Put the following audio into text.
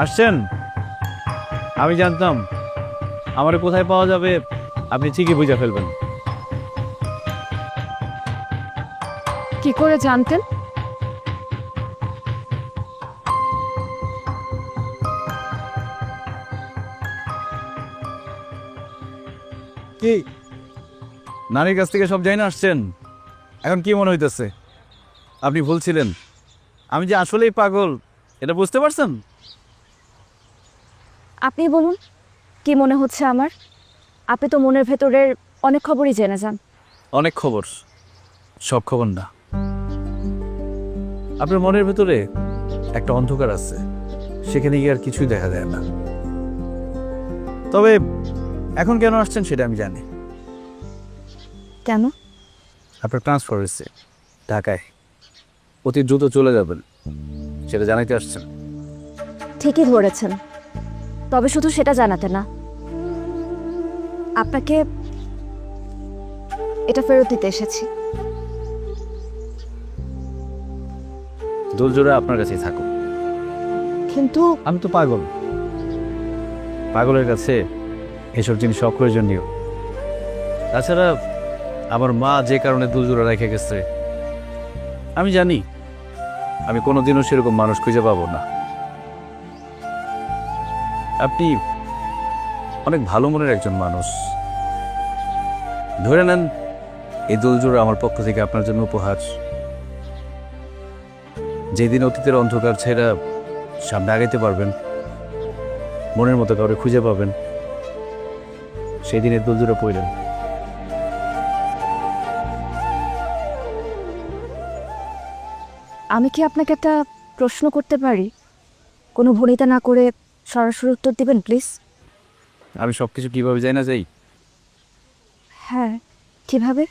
আসছেন? আমি জানতাম আমারে কোথায় পাওয়া যাবে আপনি ঠিকই বুঝে ফেলবেন। কি করে জানতেন? কি নারীর কাছ থেকে সব জানি না আসছেন? এখন কি মনে হইতেছে আপনি ভুলছিলেন? আমি যে আসলেই পাগল এটা বুঝতে পারছেন? আপনি বলুন, কি মনে হচ্ছে আমার? আপনি তো মনের ভেতরের অনেক খবরই জেনে যান। অনেক খবর, সব খবর না। আপনার মনের ভেতরে একটা অন্ধকার আছে, সেখানে গিয়ে আর কিছুই দেখা যায় না। তবে এখন কেন আসছেন সেটা আমি জানি। কেন? আপনার ট্রান্সফার হয়েছে ঢাকায়, অতি দ্রুত চলে যাবেন, সেটা জানাইতে আসছেন। ঠিকই ধরেছেন, তবে শুধু সেটা জানাতে না, আপনাকে এটা ফেরত দিতে এসেছি। দুলজোড়া আপনার কাছেই থাকুক। কিন্তু আমি তো পাগল, পাগলের কাছে এসব জিনিস অপ্রয়োজনীয়। তাছাড়া আমার মা যে কারণে দুলজোড়া রেখে গেছে আমি জানি, আমি কোনোদিনও সেরকম মানুষ খুঁজে পাবো না। আপনি অনেক ভালো মনের একজন মানুষ, ধরে নেন এই দুলজোড়া আমার পক্ষ থেকে আপনার জন্য উপহার। যেদিন অতীতের অন্ধকার ছেড়া সামনে আগাইতে পারবেন, মনের মতো কাউরে খুঁজে পাবেন, সেই দিনের দুলজোড়া পইলেন। আমি কি আপনাকে একটা প্রশ্ন করতে পারি? কোনো ভনিতা না করে সরাসরি উত্তর দিবেন প্লিজ। আমি সব কিছু কীভাবে যাই না যাই? হ্যাঁ, কিভাবে?